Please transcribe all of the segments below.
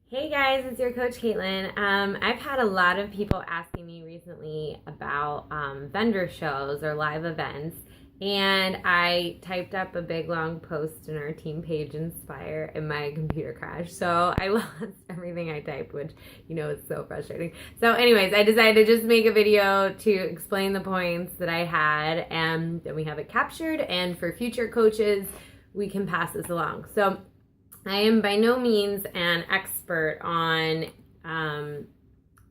Hey guys, it's your coach Katelyn. I've had a lot of people asking me recently about vendor shows or live events, and I typed up a big long post in our team page Inspire and my computer crashed. So I lost everything I typed, which is so frustrating. So anyways, I decided to just make a video to explain the points that I had, and then we have it captured, and for future coaches, we can pass this along. So I am by no means an expert on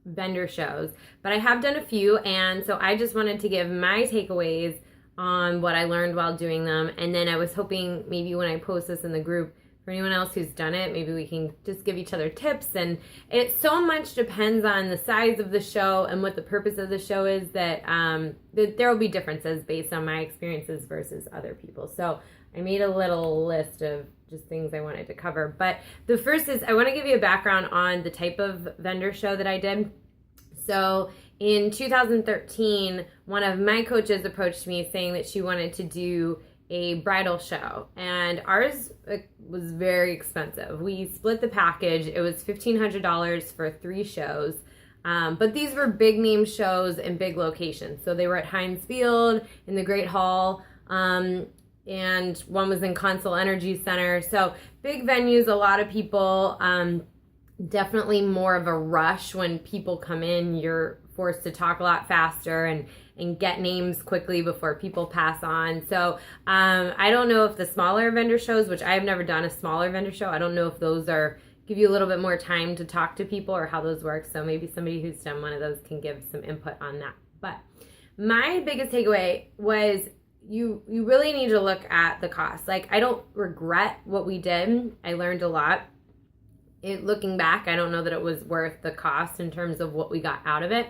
vendor shows, but I have done a few, and so I just wanted to give my takeaways on what I learned while doing them, and then I was hoping maybe when I post this in the group, for anyone else who's done it, maybe we can just give each other tips. And it so much depends on the size of the show and what the purpose of the show is that there will be differences based on my experiences versus other people. So I made a little list of just things I wanted to cover. But the first is I want to give you a background on the type of vendor show that I did. So in 2013, one of my coaches approached me saying that she wanted to do a bridal show, and ours was very expensive. We split the package. It was $1,500 for 3 shows. But these were big name shows in big locations. So they were at Heinz Field, in the Great Hall, and one was in Consol Energy Center. So big venues, a lot of people, definitely more of a rush when people come in. You're forced to talk a lot faster and get names quickly before people pass on. So I don't know if the smaller vendor shows, which I have never done a smaller vendor show, I don't know if those give you a little bit more time to talk to people or how those work. So maybe somebody who's done one of those can give some input on that. But my biggest takeaway was you really need to look at the cost. Like, I don't regret what we did. I learned a lot. Looking back, I don't know that it was worth the cost in terms of what we got out of it.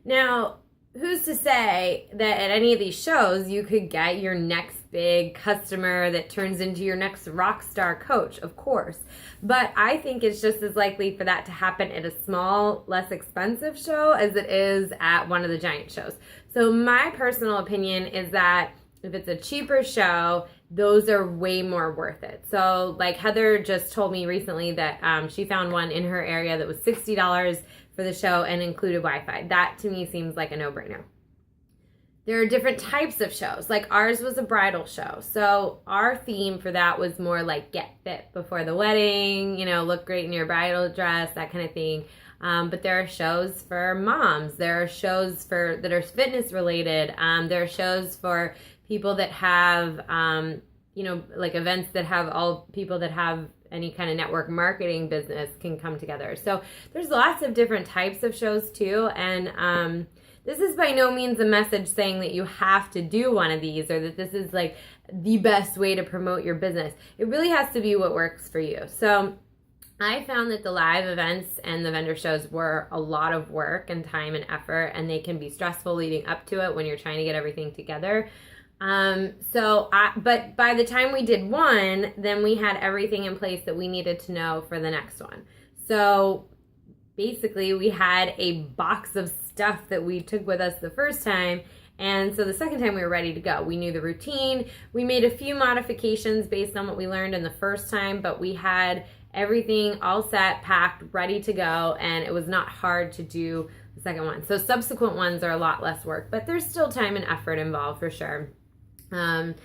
Now, who's to say that at any of these shows you could get your next big customer that turns into your next rock star coach? Of course. But I think it's just as likely for that to happen at a small, less expensive show as it is at one of the giant shows. So my personal opinion is that if it's a cheaper show, those are way more worth it. So like Heather just told me recently that she found one in her area that was $60 for the show and included Wi-Fi. That to me seems like a no-brainer. There are different types of shows. Like ours was a bridal show. So our theme for that was more like get fit before the wedding, look great in your bridal dress, that kind of thing. But there are shows for moms. There are shows that are fitness related. There are shows for people that have, like events that have all people that have any kind of network marketing business can come together. So there's lots of different types of shows too. And this is by no means a message saying that you have to do one of these or that this is like the best way to promote your business. It really has to be what works for you. So I found that the live events and the vendor shows were a lot of work and time and effort, and they can be stressful leading up to it when you're trying to get everything together. But by the time we did one, then we had everything in place that we needed to know for the next one. So basically we had a box of stuff that we took with us the first time. And so the second time we were ready to go. We knew the routine. We made a few modifications based on what we learned in the first time, but we had everything all set, packed, ready to go. And it was not hard to do the second one. So subsequent ones are a lot less work, but there's still time and effort involved for sure. And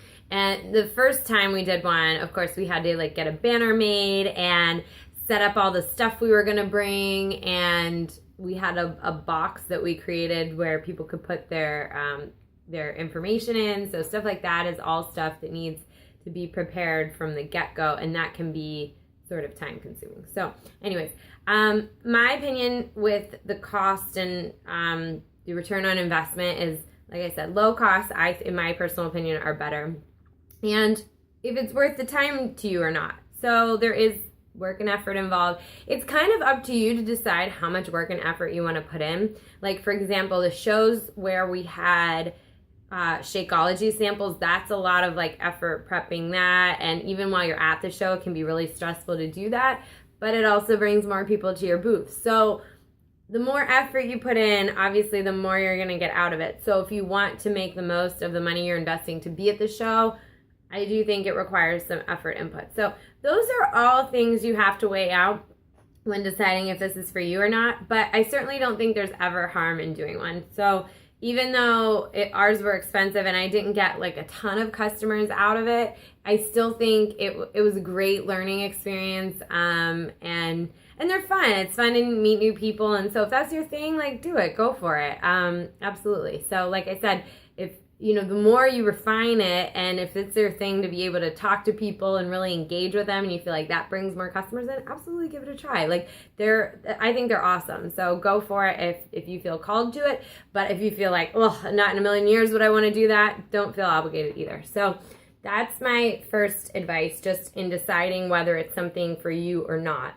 the first time we did one, of course, we had to get a banner made and set up all the stuff we were going to bring. And we had a box that we created where people could put their information in. So stuff like that is all stuff that needs to be prepared from the get-go, and that can be sort of time consuming. So anyways, my opinion with the cost and the return on investment is, like I said, low cost, in my personal opinion, are better. And if it's worth the time to you or not. So there is work and effort involved. It's kind of up to you to decide how much work and effort you want to put in. Like, for example, the shows where we had Shakeology samples, that's a lot of effort prepping that. And even while you're at the show, it can be really stressful to do that. But it also brings more people to your booth. So the more effort you put in, obviously, the more you're going to get out of it. So if you want to make the most of the money you're investing to be at the show, I do think it requires some effort input. So those are all things you have to weigh out. when deciding if this is for you or not, but I certainly don't think there's ever harm in doing one. So even though ours were expensive and I didn't get like a ton of customers out of it, I still think it was a great learning experience, and they're fun. It's fun to meet new people, and so if that's your thing, like, do it, go for it. Absolutely. So like I said, if the more you refine it, and if it's your thing to be able to talk to people and really engage with them, and you feel like that brings more customers in, absolutely give it a try. Like I think they're awesome. So go for it if you feel called to it. But if you feel like, oh, not in a million years would I want to do that, don't feel obligated either. So that's my first advice, just in deciding whether it's something for you or not.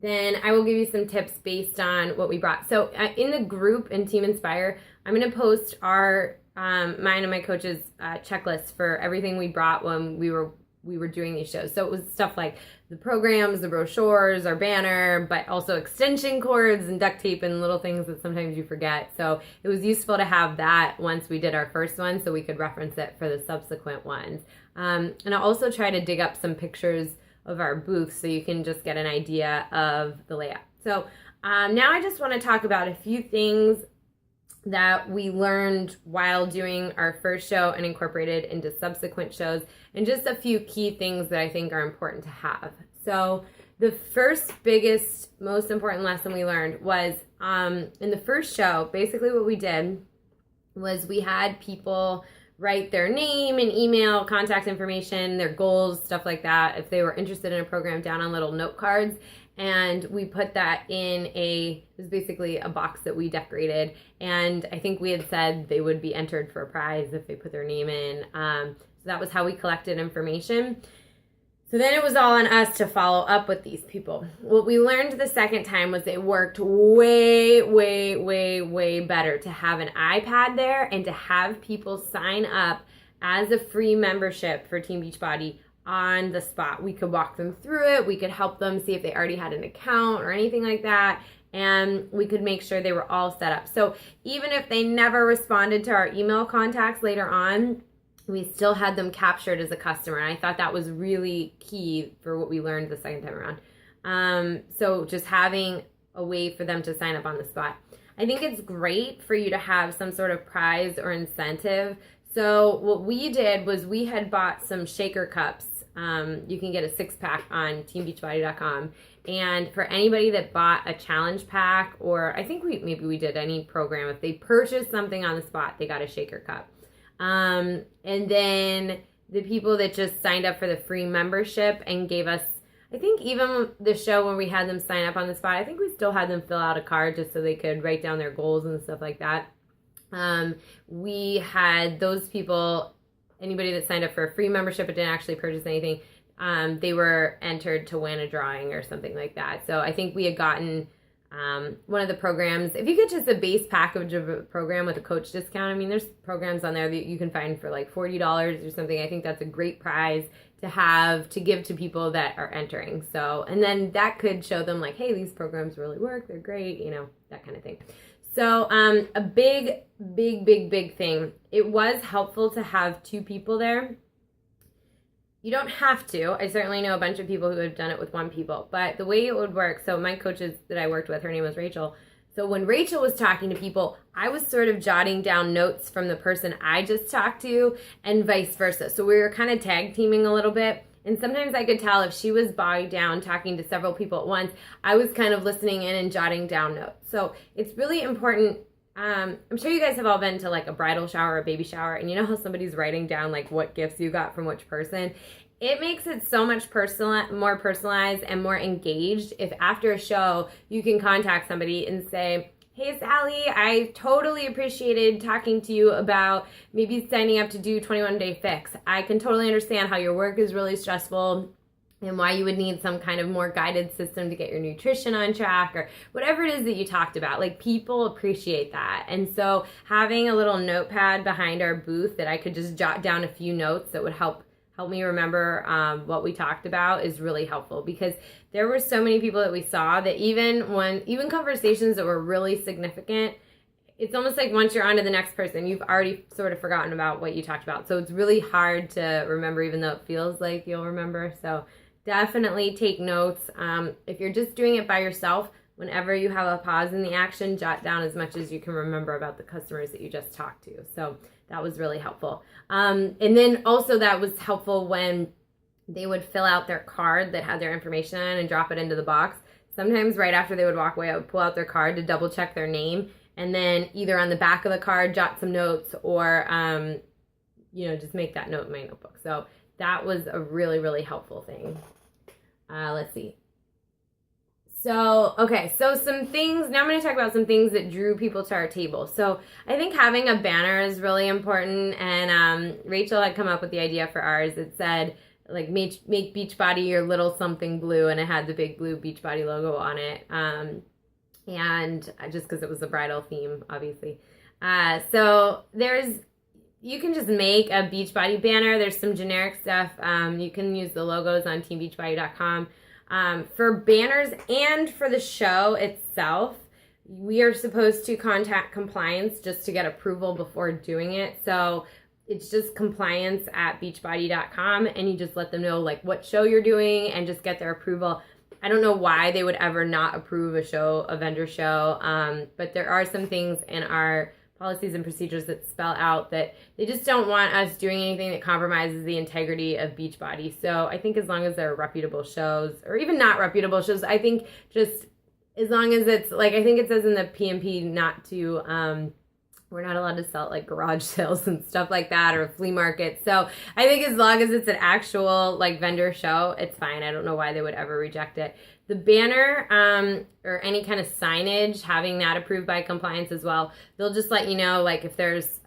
Then I will give you some tips based on what we brought. So in the group in Team Inspire, I'm going to post our mine and my coach's checklist for everything we brought when we were doing these shows. So it was stuff like the programs, the brochures, our banner, but also extension cords and duct tape and little things that sometimes you forget. So it was useful to have that once we did our first one, so we could reference it for the subsequent ones. And I'll also try to dig up some pictures of our booth so you can just get an idea of the layout. So now I just want to talk about a few things that we learned while doing our first show and incorporated into subsequent shows, and just a few key things that I think are important to have. So the first, biggest, most important lesson we learned was in the first show, basically what we did was we had people write their name and email, contact information, their goals, stuff like that, if they were interested in a program, down on little note cards. And we put that in it was basically a box that we decorated. And I think we had said they would be entered for a prize if they put their name in. So that was how we collected information. So then it was all on us to follow up with these people. What we learned the second time was it worked way, way, way, way better to have an iPad there and to have people sign up as a free membership for Team Beachbody on the spot. We could walk them through it. We could help them see if they already had an account or anything like that. And we could make sure they were all set up. So even if they never responded to our email contacts later on, we still had them captured as a customer. And I thought that was really key for what we learned the second time around. So just having a way for them to sign up on the spot. I think it's great for you to have some sort of prize or incentive. So what we did was we had bought some shaker cups. You can get a 6-pack on teambeachbody.com. And for anybody that bought a challenge pack, or I think maybe we did any program, if they purchased something on the spot, they got a shaker cup. And then the people that just signed up for the free membership and gave us, I think even the show when we had them sign up on the spot, I think we still had them fill out a card just so they could write down their goals and stuff like that. We had those people, anybody that signed up for a free membership but didn't actually purchase anything, they were entered to win a drawing or something like that. So I think we had gotten one of the programs, if you get just a base package of a program with a coach discount, I mean, there's programs on there that you can find for like $40 or something. I think that's a great prize to have to give to people that are entering. So, and then that could show them like, hey, these programs really work. They're great, that kind of thing. So a big thing. It was helpful to have 2 people there. You don't have to. I certainly know a bunch of people who have done it with 1 people. But the way it would work, so my coaches that I worked with, her name was Rachel. So when Rachel was talking to people, I was sort of jotting down notes from the person I just talked to and vice versa. So we were kind of tag teaming a little bit. And sometimes I could tell if she was bogged down talking to several people at once, I was kind of listening in and jotting down notes. So it's really important. I'm sure you guys have all been to like a bridal shower or a baby shower, and you know how somebody's writing down like what gifts you got from which person? It makes it so much more personalized and more engaged if after a show you can contact somebody and say, hey, Sally, I totally appreciated talking to you about maybe signing up to do 21-day fix. I can totally understand how your work is really stressful and why you would need some kind of more guided system to get your nutrition on track, or whatever it is that you talked about. Like, people appreciate that. And so having a little notepad behind our booth that I could just jot down a few notes that would help me remember what we talked about is really helpful, because there were so many people that we saw that even conversations that were really significant, it's almost like once you're on to the next person, you've already sort of forgotten about what you talked about. So it's really hard to remember, even though it feels like you'll remember. So definitely take notes. If you're just doing it by yourself, whenever you have a pause in the action, jot down as much as you can remember about the customers that you just talked to. So that was really helpful. And then also that was helpful when they would fill out their card that had their information on and drop it into the box. Sometimes right after they would walk away, I would pull out their card to double check their name, and then either on the back of the card, jot some notes, or, just make that note in my notebook. So that was a really, really helpful thing. Let's see. So some things, now I'm going to talk about some things that drew people to our table. So I think having a banner is really important, and Rachel had come up with the idea for ours. It said, like, make Beachbody your little something blue, and it had the big blue Beachbody logo on it, and just because it was a bridal theme, obviously. So you can just make a Beachbody banner. There's some generic stuff. You can use the logos on teambeachbody.com. For banners and for the show itself, we are supposed to contact compliance just to get approval before doing it. So it's just compliance@beachbody.com, and you just let them know like what show you're doing and just get their approval. I don't know why they would ever not approve a vendor show, but there are some things in our policies and procedures that spell out that they just don't want us doing anything that compromises the integrity of Beachbody. So I think as long as they're reputable shows, or even not reputable shows, I think just as long as it's, like, I think it says in the PMP not to, we're not allowed to sell at, like, garage sales and stuff like that, or flea markets. So I think as long as it's an actual, like, vendor show, it's fine. I don't know why they would ever reject it. The banner, or any kind of signage, having that approved by compliance as well, they'll just let you know, like, if there's,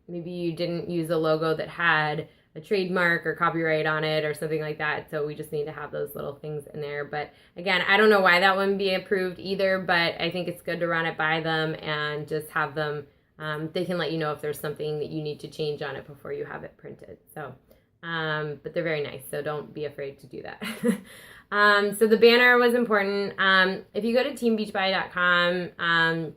maybe you didn't use a logo that had a trademark or copyright on it or something like that. So we just need to have those little things in there. But again, I don't know why that wouldn't be approved either, but I think it's good to run it by them and just have them, they can let you know if there's something that you need to change on it before you have it printed. So, but they're very nice, so don't be afraid to do that. So the banner was important. If you go to teambeachbody.com,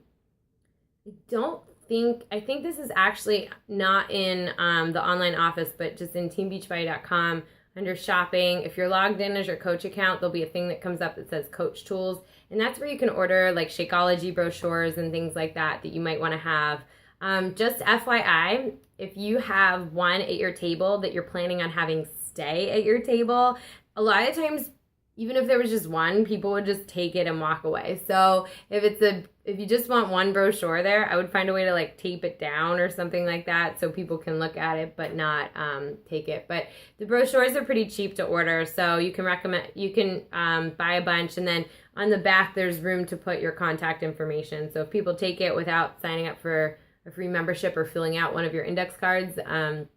I think this is actually not in the online office, but just in teambeachbody.com under shopping. If you're logged in as your coach account, there'll be a thing that comes up that says coach tools. And that's where you can order like Shakeology brochures and things like that you might want to have. Just FYI, if you have one at your table that you're planning on having stay at your table, a lot of times, even if there was just one, people would just take it and walk away. So if you just want one brochure there, I would find a way to like tape it down or something like that so people can look at it but not take it. But the brochures are pretty cheap to order, so you can buy a bunch, and then on the back there's room to put your contact information. So if people take it without signing up for a free membership or filling out one of your index cards, at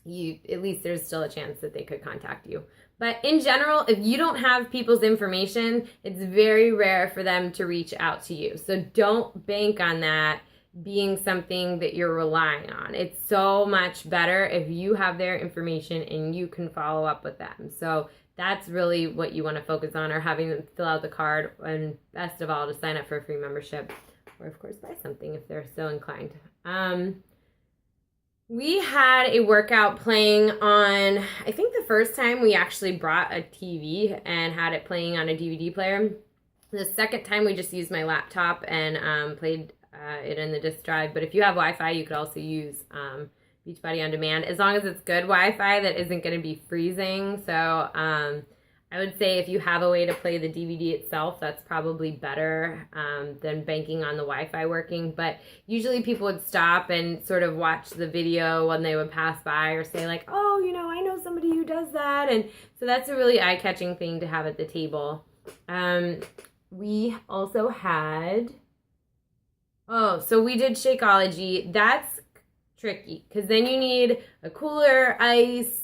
least there's still a chance that they could contact you. But in general, if you don't have people's information, it's very rare for them to reach out to you. So don't bank on that being something that you're relying on. It's so much better if you have their information and you can follow up with them. So that's really what you want to focus on, or having them fill out the card, and best of all, to sign up for a free membership, or of course buy something if they're so inclined. We had a workout playing on, I think the first time we actually brought a TV and had it playing on a DVD player. The second time we just used my laptop and played it in the disk drive. But if you have Wi-Fi, you could also use Beachbody On Demand, as long as it's good Wi-Fi that isn't going to be freezing. So I would say if you have a way to play the DVD itself, that's probably better than banking on the Wi-Fi working. But usually people would stop and sort of watch the video when they would pass by, or say like, oh, I know somebody who does that. And so that's a really eye-catching thing to have at the table. We also had, so we did Shakeology. That's tricky because then you need a cooler, ice.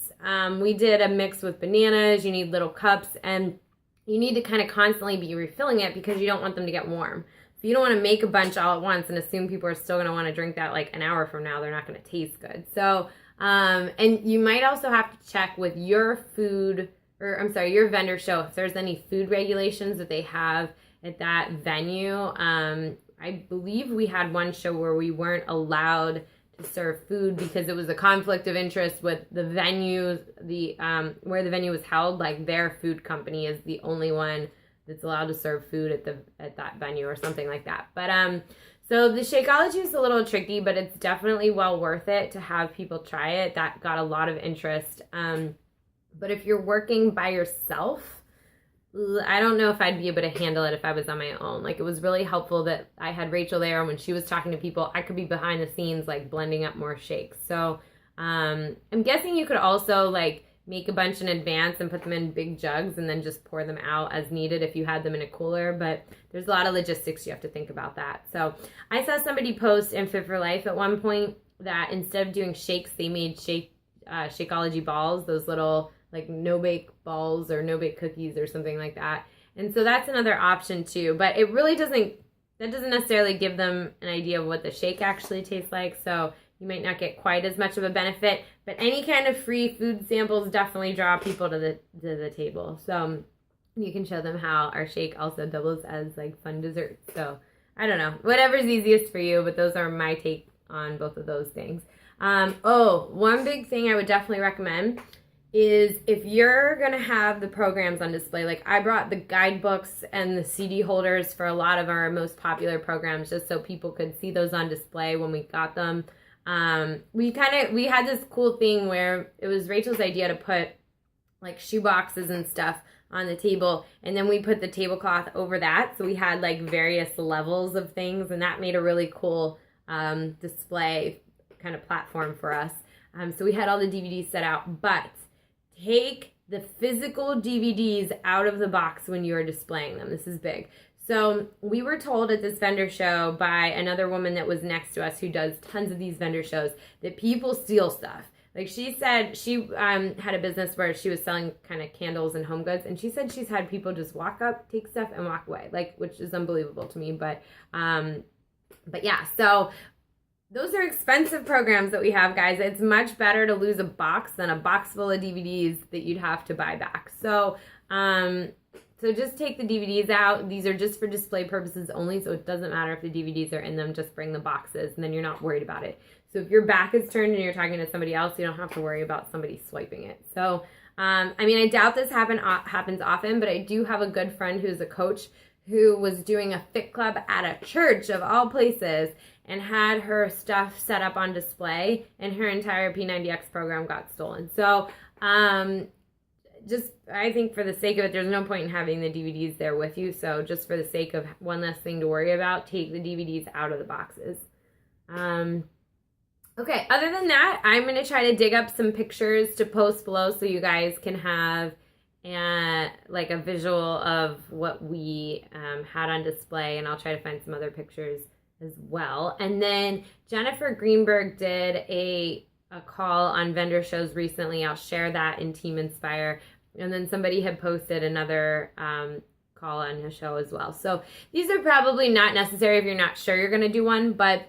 We did a mix with bananas. You need little cups, and you need to kind of constantly be refilling it because you don't want them to get warm. So you don't want to make a bunch all at once and assume people are still going to want to drink that like an hour from now. They're not going to taste good. So, and you might also have to check with your your vendor show if there's any food regulations that they have at that venue. I believe we had one show where we weren't allowed to serve food because it was a conflict of interest with the venue, where the venue was held. Like their food company is the only one that's allowed to serve food at that venue or something like that. But so the Shakeology is a little tricky, but it's definitely well worth it to have people try it. That got a lot of interest. But if you're working by yourself, I don't know if I'd be able to handle it if I was on my own. Like, it was really helpful that I had Rachel there, and when she was talking to people, I could be behind the scenes, like, blending up more shakes. So I'm guessing you could also, like, make a bunch in advance and put them in big jugs and then just pour them out as needed if you had them in a cooler. But there's a lot of logistics you have to think about that. So I saw somebody post in Fit for Life at one point that instead of doing shakes, they made Shakeology balls, those little like no-bake balls or no-bake cookies or something like that. And so that's another option too. But it really doesn't necessarily give them an idea of what the shake actually tastes like. So you might not get quite as much of a benefit. But any kind of free food samples definitely draw people to the table. So you can show them how our shake also doubles as like fun dessert. So I don't know, whatever's easiest for you, but those are my take on both of those things. One big thing I would definitely recommend is if you're going to have the programs on display, like I brought the guidebooks and the CD holders for a lot of our most popular programs just so people could see those on display when we got them. We had this cool thing where it was Rachel's idea to put like shoe boxes and stuff on the table, and then we put the tablecloth over that, so we had like various levels of things, and that made a really cool display kind of platform for us. So we had all the DVDs set out, but take the physical DVDs out of the box when you are displaying them. This is big. So we were told at this vendor show by another woman that was next to us who does tons of these vendor shows that people steal stuff. Like she said, she had a business where she was selling kind of candles and home goods, and she said she's had people just walk up, take stuff, and walk away, like, which is unbelievable to me. But yeah, so those are expensive programs that we have, guys. It's much better to lose a box than a box full of DVDs that you'd have to buy back. So just take the DVDs out. These are just for display purposes only, so it doesn't matter if the DVDs are in them. Just bring the boxes, and then you're not worried about it. So if your back is turned and you're talking to somebody else, you don't have to worry about somebody swiping it. So, I doubt this happens often, but I do have a good friend who's a coach who was doing a fit club at a church of all places and had her stuff set up on display, and her entire P90X program got stolen. So, I think for the sake of it, there's no point in having the DVDs there with you. So just for the sake of one less thing to worry about, take the DVDs out of the boxes. Okay, other than that, I'm going to try to dig up some pictures to post below so you guys can have like a visual of what we had on display, and I'll try to find some other pictures as well. And then Jennifer Greenberg did a call on vendor shows recently. I'll share that in Team Inspire. And then somebody had posted another call on his show as well. So these are probably not necessary if you're not sure you're going to do one, but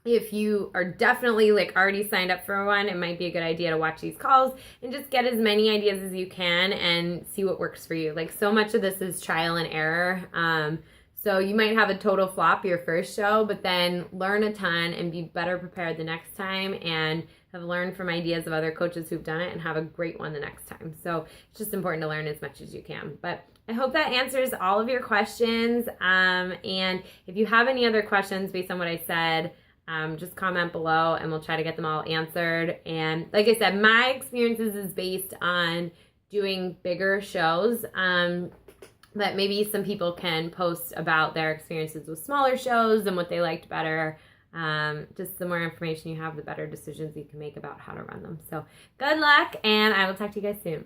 if you are definitely like already signed up for one, it might be a good idea to watch these calls and just get as many ideas as you can and see what works for you. Like, so much of this is trial and error. So you might have a total flop your first show, but then learn a ton and be better prepared the next time, and have learned from ideas of other coaches who've done it and have a great one the next time. So it's just important to learn as much as you can. But I hope that answers all of your questions. And if you have any other questions based on what I said, just comment below and we'll try to get them all answered. And like I said, my experiences is based on doing bigger shows. But maybe some people can post about their experiences with smaller shows and what they liked better. Just the more information you have, the better decisions you can make about how to run them. So good luck, and I will talk to you guys soon.